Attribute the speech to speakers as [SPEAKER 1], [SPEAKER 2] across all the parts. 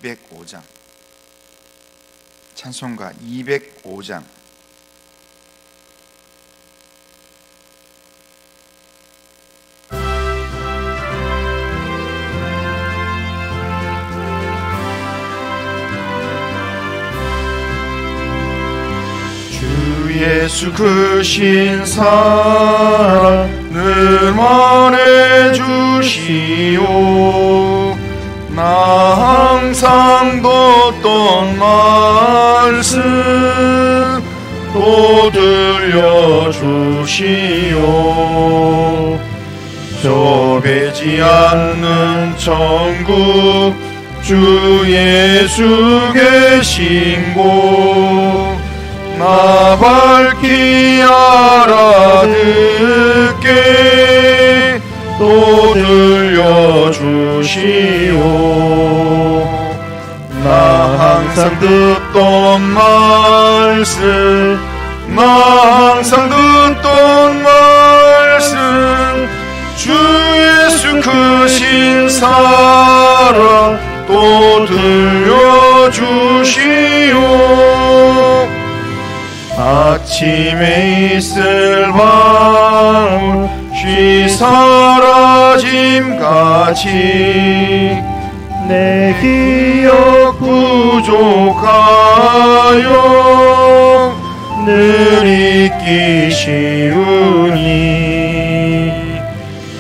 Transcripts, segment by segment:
[SPEAKER 1] 205장, 찬송가 205장. 주 예수 크신 사랑 늘 만해 주시오. 나 항상 듣던 말씀 또 들려주시오. 좁히지 않는 천국 주 예수 계신 곳 나 밝히 알아듣게 또 들려주시오. 나 항상 듣던 말씀, 나 항상 듣던 말씀, 주 예수 크신 사랑 또 들려주시오. 아침에 있을 방울 쉬 사라짐같이 내 기억 부족하여 늘 잊기 쉬우니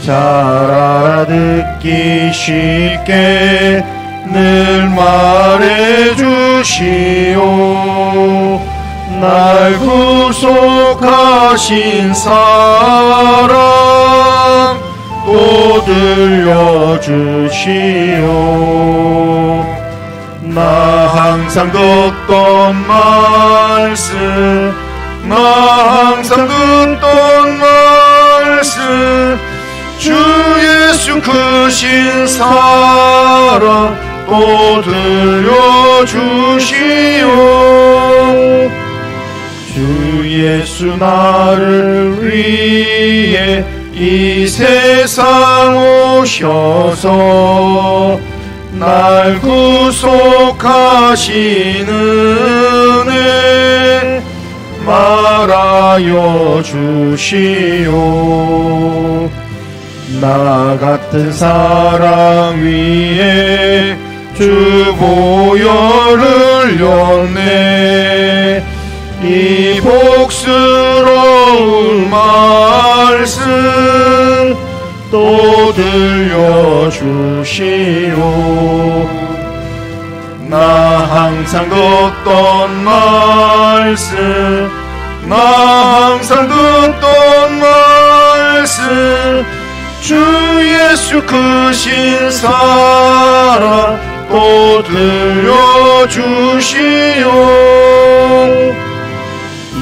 [SPEAKER 1] 잘 알아듣기 쉽게 늘 말해주시오. 날 구속하신 사랑 또 들려주시오. 나 항상 듣던 말씀, 나 항상 듣던 말씀, 주 예수 크신 사랑 또 들려주시오. 주 예수 나를 위해 이 세상 오셔서 날 구속하시는 은혜 말하여 주시오. 나 같은 사랑 위에 주 보혈을 흘렸네. 이 복스러운 말씀 또 들려주시오. 나 항상 듣던 말씀, 나 항상 듣던 말씀, 주 예수 크신 사랑 또 들려주시오.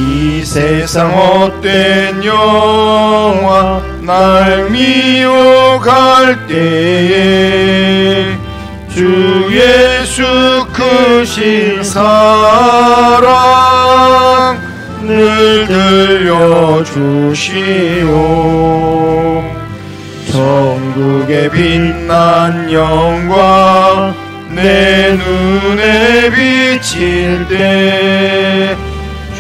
[SPEAKER 1] 이 세상 헛된 영화 날 미워갈 때에 주 예수 크신 사랑 늘 들려주시오. 천국의 빛난 영광 내 눈에 비칠 때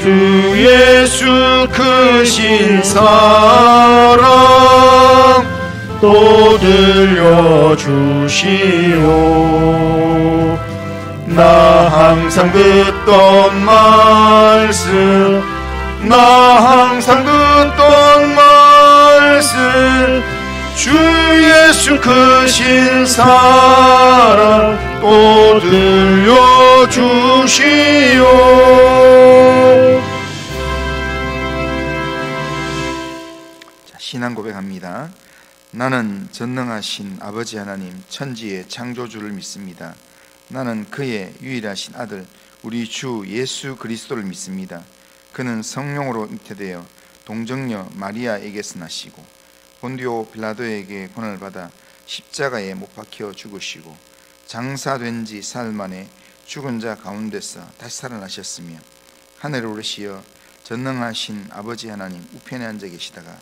[SPEAKER 1] 주 예수 크신 사랑 또 들려주시오. 나 항상 듣던 말씀, 나 항상 듣던 말씀, 주 예수 크신 사랑 또 들려주시오. 신앙 고백합니다. 나는 전능하신 아버지 하나님 천지의 창조주를 믿습니다. 나는 그의 유일하신 아들 우리 주 예수 그리스도를 믿습니다. 그는 성령으로 잉태되어 동정녀 마리아에게서 나시고 본디오 빌라도에게 고난을 받아 십자가에 못 박혀 죽으시고 장사된 지 사흘 만에 죽은 자 가운데서 다시 살아나셨으며 하늘에 오르시어 전능하신 아버지 하나님 우편에 앉아 계시다가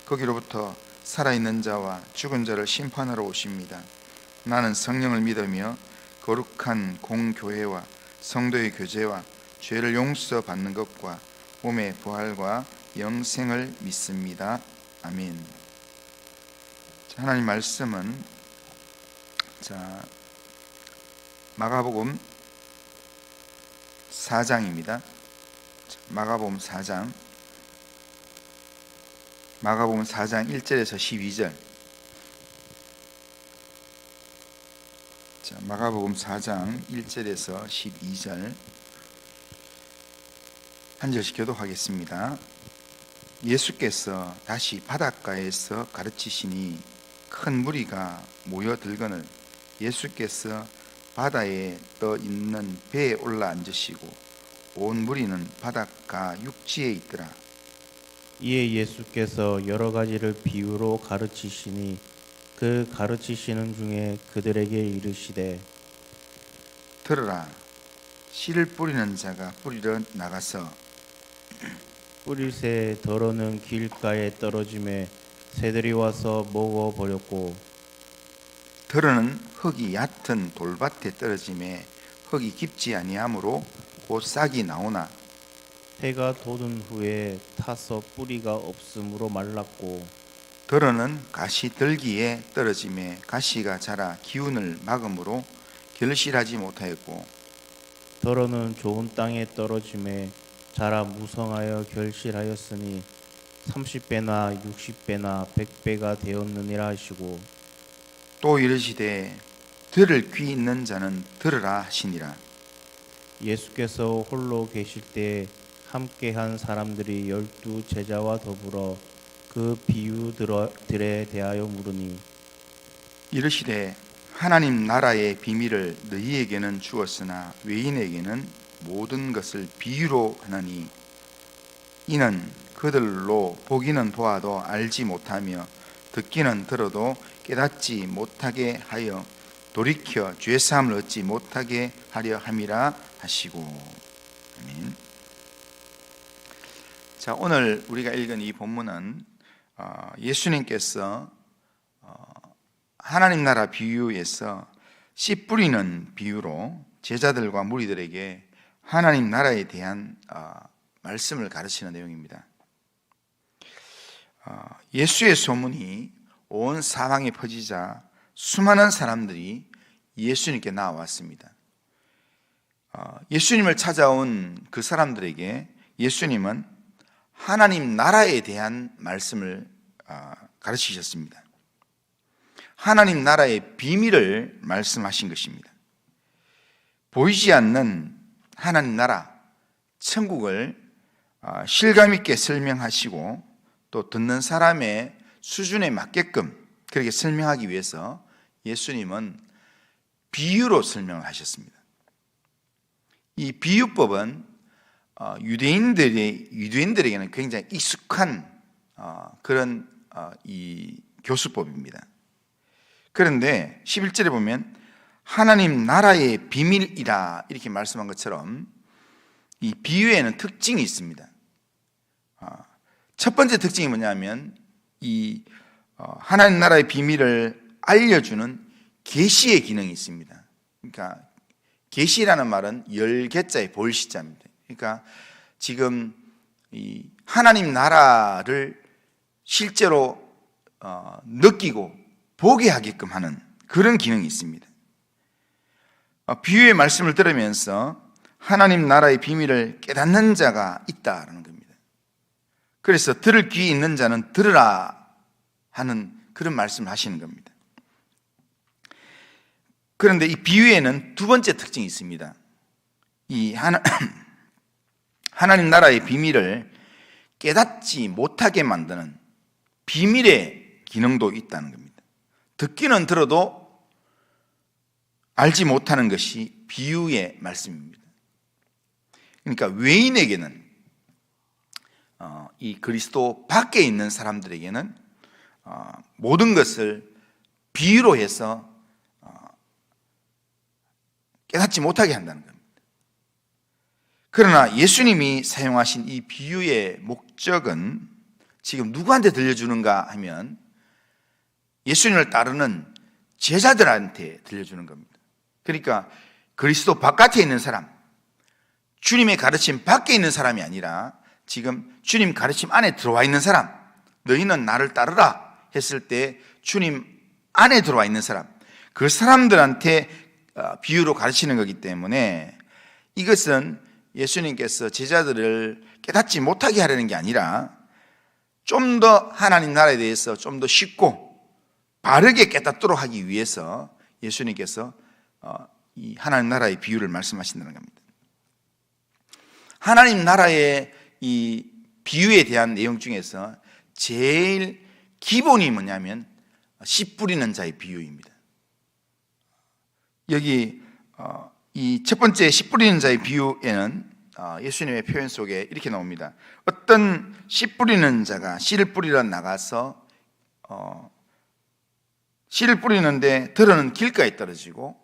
[SPEAKER 1] 거기로부터 살아있는 자와 죽은 자를 심판하러 오십니다. 나는 성령을 믿으며 거룩한 공교회와 성도의 교제와 죄를 용서받는 것과 몸의 부활과 영생을 믿습니다. 아멘. 하나님 말씀은 마가복음 4장입니다. 마가복음 4장 1절에서 12절. 마가복음 4장 1절에서 12절 한 절씩 교독하겠습니다. 예수께서 다시 바닷가에서 가르치시니 큰 무리가 모여들거늘 예수께서 바다에 떠 있는 배에 올라 앉으시고 온 무리는 바닷가 육지에 있더라.
[SPEAKER 2] 이에 예수께서 여러 가지를 비유로 가르치시니 그 가르치시는 중에 그들에게 이르시되
[SPEAKER 1] 들으라. 씨를 뿌리는 자가 뿌리러 나가서
[SPEAKER 2] 뿌릴새 더러는 길가에 떨어짐에 새들이 와서 먹어버렸고
[SPEAKER 1] 들으는 흙이 얕은 돌밭에 떨어짐에 흙이 깊지 아니하므로 곧 싹이 나오나
[SPEAKER 2] 해가 돋은 후에 타서 뿌리가 없으므로 말랐고
[SPEAKER 1] 들어는 가시들기에 떨어짐에 가시가 자라 기운을 막음으로 결실하지 못하였고
[SPEAKER 2] 더러는 좋은 땅에 떨어짐에 자라 무성하여 결실하였으니 30배나 60배나 100배가 되었느니라 하시고
[SPEAKER 1] 또 이르시되 들을 귀 있는 자는 들으라 하시니라.
[SPEAKER 2] 예수께서 홀로 계실 때 함께한 사람들이 12 제자와 더불어 그 비유들에 대하여 물으니
[SPEAKER 1] 이르시되 하나님 나라의 비밀을 너희에게는 주었으나 외인에게는 모든 것을 비유로 하나니 이는 그들로 보기는 보아도 알지 못하며 듣기는 들어도 깨닫지 못하게 하여 돌이켜 죄사함을 얻지 못하게 하려 함이라 하시고. 아멘. 자, 오늘 우리가 읽은 이 본문은 예수님께서 하나님 나라 비유에서 씨 뿌리는 비유로 제자들과 무리들에게 하나님 나라에 대한 말씀을 가르치는 내용입니다. 예수의 소문이 온 사방에 퍼지자 수많은 사람들이 예수님께 나왔습니다. 예수님을 찾아온 그 사람들에게 예수님은 하나님 나라에 대한 말씀을 가르치셨습니다. 하나님 나라의 비밀을 말씀하신 것입니다. 보이지 않는 하나님 나라, 천국을 실감 있게 설명하시고 또 듣는 사람의 수준에 맞게끔 그렇게 설명하기 위해서 예수님은 비유로 설명을 하셨습니다. 이 비유법은 유대인들에게는 굉장히 익숙한 그런 이 교수법입니다. 그런데 11절에 보면 하나님 나라의 비밀이라 이렇게 말씀한 것처럼 이 비유에는 특징이 있습니다. 첫 번째 특징이 뭐냐면 이 하나님 나라의 비밀을 알려주는 계시의 기능이 있습니다. 그러니까 계시라는 말은 열개자의 볼시자입니다. 그러니까 지금 이 하나님 나라를 실제로 느끼고 보게 하게끔 하는 그런 기능이 있습니다. 비유의 말씀을 들으면서 하나님 나라의 비밀을 깨닫는 자가 있다라는 겁니다. 그래서 들을 귀 있는 자는 들으라 하는 그런 말씀을 하시는 겁니다. 그런데 이 비유에는 두 번째 특징이 있습니다. 이 하나님 나라의 비밀을 깨닫지 못하게 만드는 비밀의 기능도 있다는 겁니다. 듣기는 들어도 알지 못하는 것이 비유의 말씀입니다. 그러니까 외인에게는 이 그리스도 밖에 있는 사람들에게는 모든 것을 비유로 해서 깨닫지 못하게 한다는 겁니다. 그러나 예수님이 사용하신 이 비유의 목적은 지금 누구한테 들려주는가 하면 예수님을 따르는 제자들한테 들려주는 겁니다. 그러니까 그리스도 바깥에 있는 사람, 주님의 가르침 밖에 있는 사람이 아니라 지금 주님 가르침 안에 들어와 있는 사람, 너희는 나를 따르라 했을 때 주님 안에 들어와 있는 사람, 그 사람들한테 비유로 가르치는 거기 때문에 이것은 예수님께서 제자들을 깨닫지 못하게 하려는 게 아니라 좀 더 하나님 나라에 대해서 좀 더 쉽고 바르게 깨닫도록 하기 위해서 예수님께서 이 하나님 나라의 비유를 말씀하신다는 겁니다. 하나님 나라의 이 비유에 대한 내용 중에서 제일 기본이 뭐냐면 씨 뿌리는 자의 비유입니다. 여기 이 첫 번째 씨 뿌리는 자의 비유에는 예수님의 표현 속에 이렇게 나옵니다. 어떤 씨 뿌리는 자가 씨를 뿌리러 나가서 씨를 뿌리는데 들어는 길가에 떨어지고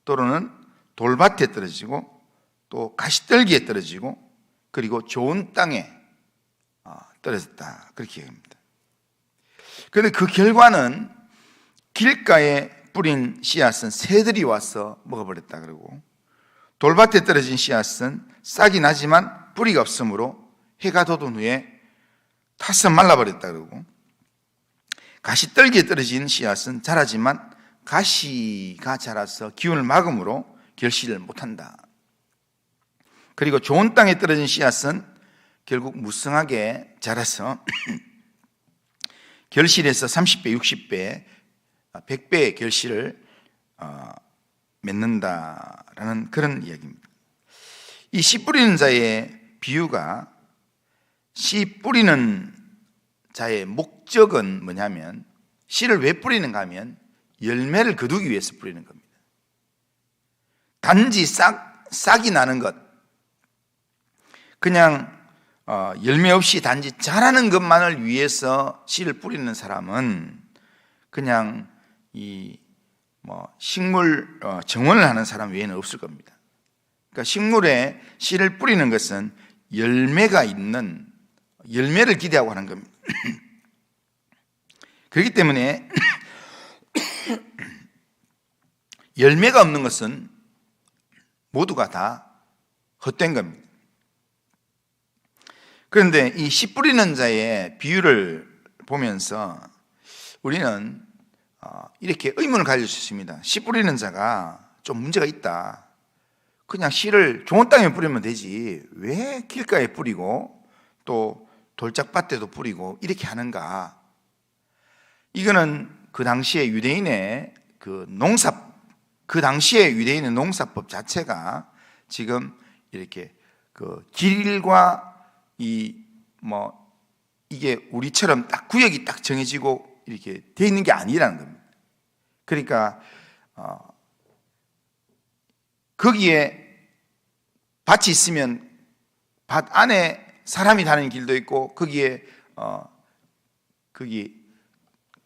[SPEAKER 1] 또는 돌밭에 떨어지고 또 가시떨기에 떨어지고 그리고 좋은 땅에 떨어졌다, 그렇게 얘기합니다. 그런데 그 결과는 길가에 뿌린 씨앗은 새들이 와서 먹어버렸다 그러고, 돌밭에 떨어진 씨앗은 싹이 나지만 뿌리가 없으므로 해가 돋은 후에 타서 말라버렸다 그러고, 가시떨기에 떨어진 씨앗은 자라지만 가시가 자라서 기운을 막음으로 결실을 못한다. 그리고 좋은 땅에 떨어진 씨앗은 결국 무성하게 자라서 결실에서 30배, 60배, 100배의 결실을 맺는다라는 그런 이야기입니다. 이 씨 뿌리는 자의 비유가, 씨 뿌리는 자의 목적은 뭐냐면, 씨를 왜 뿌리는가 하면 열매를 거두기 위해서 뿌리는 겁니다. 단지 싹이 나는 것, 그냥 열매 없이 단지 자라는 것만을 위해서 씨를 뿌리는 사람은 그냥 식물 정원을 하는 사람 외에는 없을 겁니다. 그러니까 식물에 씨를 뿌리는 것은 열매가 있는, 열매를 기대하고 하는 겁니다. 그렇기 때문에 열매가 없는 것은 모두가 다 헛된 겁니다. 그런데 이 씨 뿌리는 자의 비유를 보면서 우리는 이렇게 의문을 가질 수 있습니다. 씨 뿌리는 자가 좀 문제가 있다. 그냥 씨를 좋은 땅에 뿌리면 되지, 왜 길가에 뿌리고 또 돌짝밭에도 뿌리고 이렇게 하는가? 이거는 그 당시에 유대인의 그 당시에 유대인의 농사법 자체가 지금 이렇게 그 길과 이게 우리처럼 딱 구역이 딱 정해지고 이렇게 돼 있는 게 아니라는 겁니다. 그러니까 거기에 밭이 있으면 밭 안에 사람이 다니는 길도 있고, 거기에 거기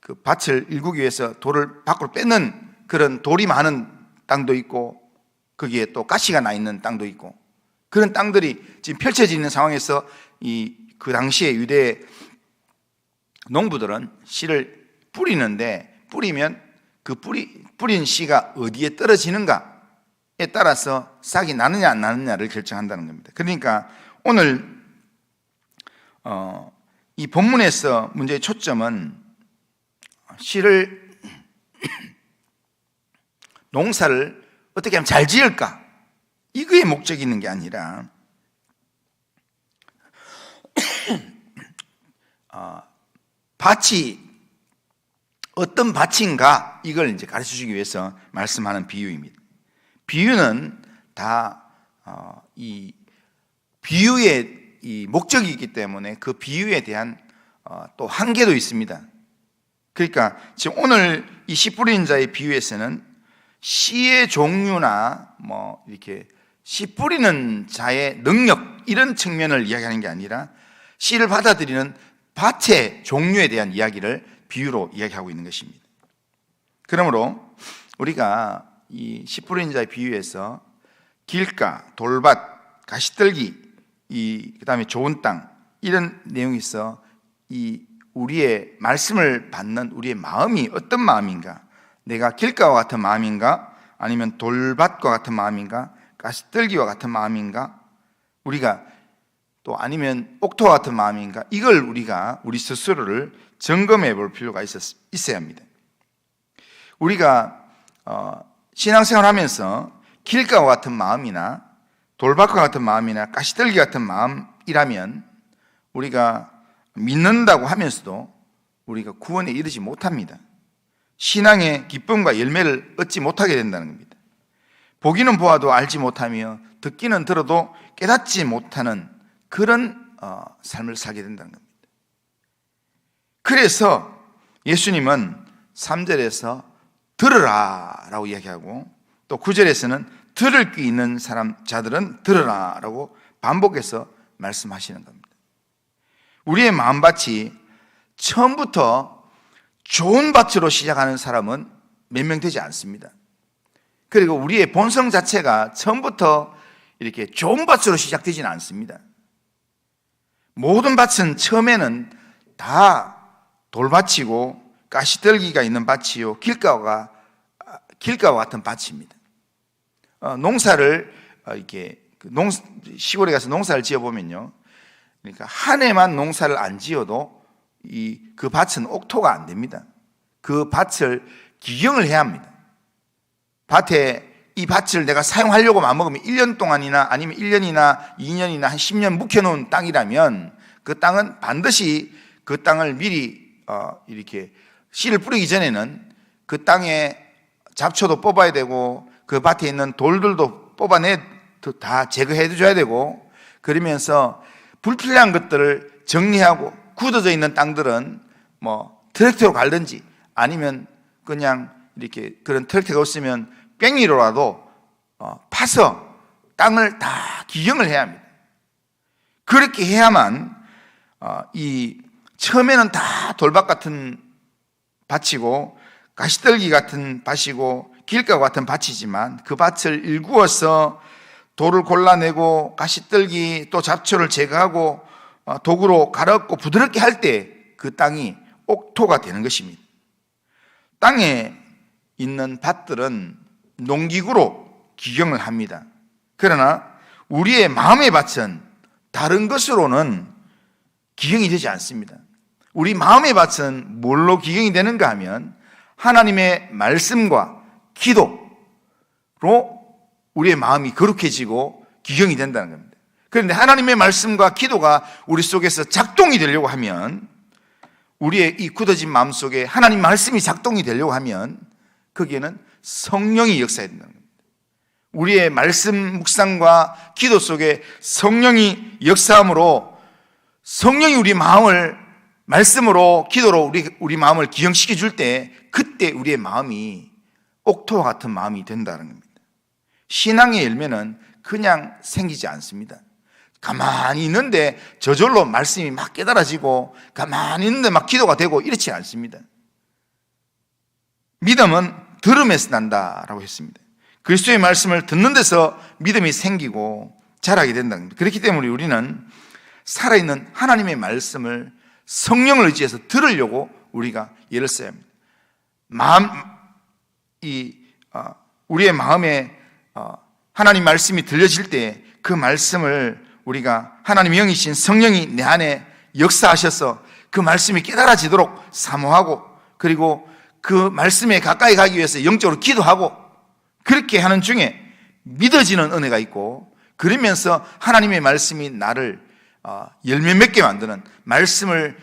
[SPEAKER 1] 그 밭을 일구기 위해서 돌을 밖으로 뺏는 그런 돌이 많은 땅도 있고, 거기에 또 가시가 나 있는 땅도 있고, 그런 땅들이 지금 펼쳐져 있는 상황에서 그 당시에 유대 농부들은 씨를 뿌리는데, 뿌리면 그 뿌린 씨가 어디에 떨어지는가에 따라서 싹이 나느냐 안 나느냐를 결정한다는 겁니다. 그러니까 오늘 이 본문에서 문제의 초점은 씨를 농사를 어떻게 하면 잘 지을까, 이거에 목적이 있는 게 아니라 밭이 어떤 밭인가, 이걸 이제 가르쳐 주기 위해서 말씀하는 비유입니다. 비유는 다 이 비유의 이 목적이 있기 때문에 그 비유에 대한 또 한계도 있습니다. 그러니까 지금 오늘 이 씨 뿌리는 자의 비유에서는 씨의 종류나 이렇게 씨 뿌리는 자의 능력, 이런 측면을 이야기하는 게 아니라 씨를 받아들이는 밭의 종류에 대한 이야기를 비유로 이야기하고 있는 것입니다. 그러므로 우리가 이 씨 뿌리는 자의 비유에서 길가, 돌밭, 가시떨기, 그다음에 좋은 땅, 이런 내용이 있어 이 우리의 말씀을 받는 우리의 마음이 어떤 마음인가, 내가 길가와 같은 마음인가, 아니면 돌밭과 같은 마음인가? 가시떨기와 같은 마음인가? 우리가 또 아니면 옥토와 같은 마음인가? 이걸 우리가 우리 스스로를 점검해 볼 필요가 있어야 합니다. 우리가 신앙생활 하면서 길가와 같은 마음이나 돌밭과 같은 마음이나 가시떨기 같은 마음이라면 우리가 믿는다고 하면서도 우리가 구원에 이르지 못합니다. 신앙의 기쁨과 열매를 얻지 못하게 된다는 겁니다. 보기는 보아도 알지 못하며 듣기는 들어도 깨닫지 못하는 그런 삶을 살게 된다는 겁니다. 그래서 예수님은 3절에서 들으라 라고 이야기하고 또 9절에서는 들을 귀 있는 자들은 들으라 라고 반복해서 말씀하시는 겁니다. 우리의 마음밭이 처음부터 좋은 밭으로 시작하는 사람은 몇 명 되지 않습니다. 그리고 우리의 본성 자체가 처음부터 이렇게 좋은 밭으로 시작되지는 않습니다. 모든 밭은 처음에는 다 돌밭이고 가시떨기가 있는 밭이요 길가와 같은 밭입니다. 농사를 이렇게 시골에 가서 농사를 지어보면요, 그러니까 한 해만 농사를 안 지어도 그 밭은 옥토가 안 됩니다. 그 밭을 기경을 해야 합니다. 이 밭을 내가 사용하려고 마음먹으면 1년 동안이나 아니면 1년이나 2년이나 한 10년 묵혀놓은 땅이라면 그 땅은 반드시 그 땅을 미리 이렇게 씨를 뿌리기 전에는 그 땅에 잡초도 뽑아야 되고 그 밭에 있는 돌들도 다 제거해 줘야 되고, 그러면서 불필요한 것들을 정리하고 굳어져 있는 땅들은 뭐 트랙터로 갈든지 아니면 그냥 이렇게 그런 트랙터가 없으면 뺑이로라도 파서 땅을 다 기경을 해야 합니다. 그렇게 해야만 처음에는 다 돌밭 같은 밭이고 가시떨기 같은 밭이고 길가 같은 밭이지만 그 밭을 일구어서 돌을 골라내고 가시떨기 또 잡초를 제거하고 도구로 갈아엎고 부드럽게 할 때 그 땅이 옥토가 되는 것입니다. 땅에 있는 밭들은 농기구로 기경을 합니다. 그러나 우리의 마음의 밭은 다른 것으로는 기경이 되지 않습니다. 우리 마음의 밭은 뭘로 기경이 되는가 하면 하나님의 말씀과 기도로 우리의 마음이 거룩해지고 기경이 된다는 겁니다. 그런데 하나님의 말씀과 기도가 우리 속에서 작동이 되려고 하면, 우리의 이 굳어진 마음 속에 하나님 말씀이 작동이 되려고 하면 거기에는 성령이 역사해야 된다는 겁니다. 우리의 말씀 묵상과 기도 속에 성령이 역사함으로 성령이 우리 마음을 말씀으로 기도로 우리 마음을 기경시켜 줄 때 그때 우리의 마음이 옥토와 같은 마음이 된다는 겁니다. 신앙의 열매는 그냥 생기지 않습니다. 가만히 있는데 저절로 말씀이 막 깨달아지고 가만히 있는데 막 기도가 되고 이렇지 않습니다. 믿음은 들음에서 난다라고 했습니다. 그리스도의 말씀을 듣는 데서 믿음이 생기고 자라게 된다는 겁니다. 그렇기 때문에 우리는 살아있는 하나님의 말씀을 성령을 의지해서 들으려고 우리가 예를 써야 합니다. 우리의 마음에 하나님 말씀이 들려질 때 그 말씀을 우리가 하나님의 영이신 성령이 내 안에 역사하셔서 그 말씀이 깨달아지도록 사모하고, 그리고 그 말씀에 가까이 가기 위해서 영적으로 기도하고, 그렇게 하는 중에 믿어지는 은혜가 있고, 그러면서 하나님의 말씀이 나를 열매 맺게 만드는, 말씀을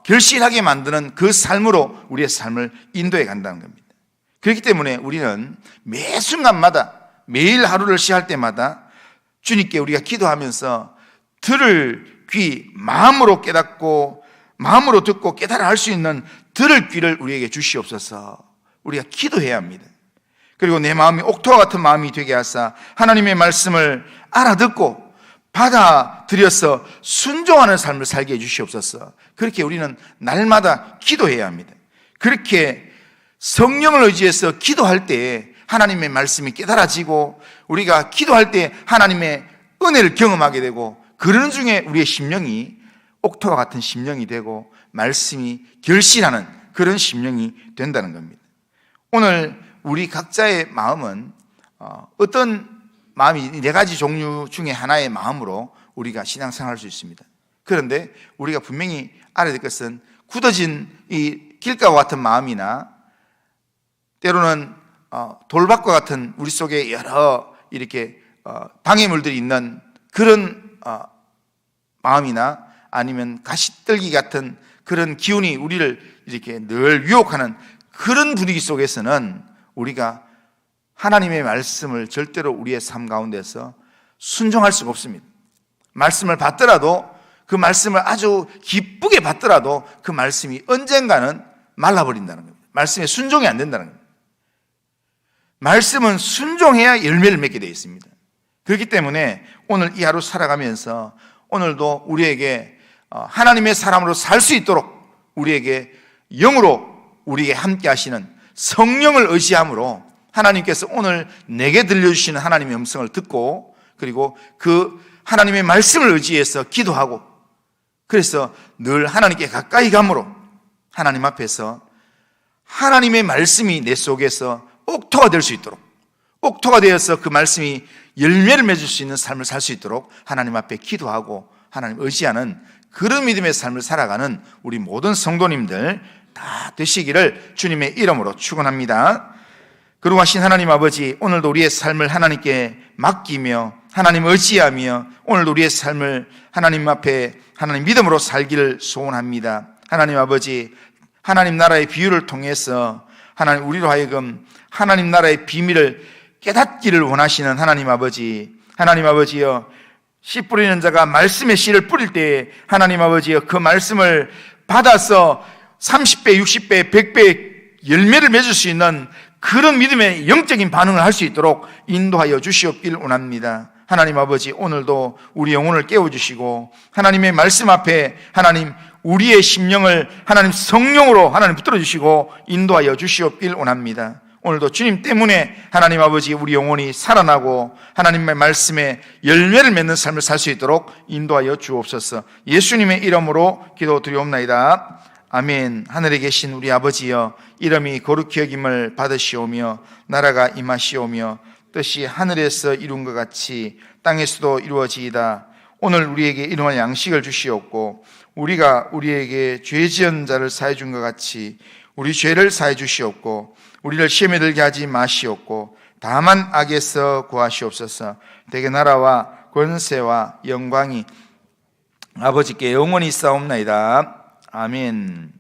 [SPEAKER 1] 결실하게 만드는 그 삶으로 우리의 삶을 인도해 간다는 겁니다. 그렇기 때문에 우리는 매 순간마다, 매일 하루를 시할 때마다 주님께 우리가 기도하면서 들을 귀, 마음으로 깨닫고 마음으로 듣고 깨달아 할 수 있는 들을 귀를 우리에게 주시옵소서. 우리가 기도해야 합니다. 그리고 내 마음이 옥토와 같은 마음이 되게 하사 하나님의 말씀을 알아듣고 받아들여서 순종하는 삶을 살게 해 주시옵소서. 그렇게 우리는 날마다 기도해야 합니다. 그렇게 성령을 의지해서 기도할 때 하나님의 말씀이 깨달아지고, 우리가 기도할 때 하나님의 은혜를 경험하게 되고, 그러는 중에 우리의 심령이 옥토와 같은 심령이 되고 말씀이 결실하는 그런 심령이 된다는 겁니다. 오늘 우리 각자의 마음은 어떤 마음이 네 가지 종류 중에 하나의 마음으로 우리가 신앙생활할 수 있습니다. 그런데 우리가 분명히 알아야 될 것은 굳어진 이 길가와 같은 마음이나 때로는 돌밭과 같은 우리 속에 여러 이렇게 방해물들이 있는 그런 마음이나 아니면 가시떨기 같은 그런 기운이 우리를 이렇게 늘 유혹하는 그런 분위기 속에서는 우리가 하나님의 말씀을 절대로 우리의 삶 가운데서 순종할 수가 없습니다. 말씀을 받더라도 그 말씀을 아주 기쁘게 받더라도 그 말씀이 언젠가는 말라버린다는 겁니다. 말씀에 순종이 안 된다는 겁니다. 말씀은 순종해야 열매를 맺게 되어 있습니다. 그렇기 때문에 오늘 이 하루 살아가면서 오늘도 우리에게 하나님의 사람으로 살 수 있도록 우리에게 영으로 우리에게 함께 하시는 성령을 의지함으로 하나님께서 오늘 내게 들려주시는 하나님의 음성을 듣고 그리고 그 하나님의 말씀을 의지해서 기도하고 그래서 늘 하나님께 가까이 감으로 하나님 앞에서 하나님의 말씀이 내 속에서 옥토가 될 수 있도록 옥토가 되어서 그 말씀이 열매를 맺을 수 있는 삶을 살 수 있도록 하나님 앞에 기도하고 하나님 의지하는 그런 믿음의 삶을 살아가는 우리 모든 성도님들 다 되시기를 주님의 이름으로 축원합니다. 거룩하신 하나님 아버지, 오늘도 우리의 삶을 하나님께 맡기며 하나님 의지하며 오늘도 우리의 삶을 하나님 앞에 하나님 믿음으로 살기를 소원합니다. 하나님 아버지, 하나님 나라의 비유를 통해서 하나님 우리로 하여금 하나님 나라의 비밀을 깨닫기를 원하시는 하나님 아버지여, 씨 뿌리는 자가 말씀의 씨를 뿌릴 때에 하나님 아버지여 그 말씀을 받아서 30배, 60배, 100배 열매를 맺을 수 있는 그런 믿음의 영적인 반응을 할 수 있도록 인도하여 주시옵길 원합니다. 하나님 아버지, 오늘도 우리 영혼을 깨워주시고 하나님의 말씀 앞에 하나님 우리의 심령을 하나님 성령으로 하나님 붙들어 주시고 인도하여 주시옵길 원합니다. 오늘도 주님 때문에 하나님 아버지 우리 영혼이 살아나고 하나님의 말씀에 열매를 맺는 삶을 살 수 있도록 인도하여 주옵소서. 예수님의 이름으로 기도드리옵나이다. 아멘. 하늘에 계신 우리 아버지여, 이름이 거룩히 여김을 받으시오며 나라가 임하시오며 뜻이 하늘에서 이룬 것 같이 땅에서도 이루어지이다. 오늘 우리에게 일용할 양식을 주시옵고 우리가 우리에게 죄 지은 자를 사해 준 것 같이 우리 죄를 사해 주시옵고 우리를 시험에 들게 하지 마시옵고 다만 악에서 구하시옵소서. 대개 나라와 권세와 영광이 아버지께 영원히 있사옵나이다. 아멘.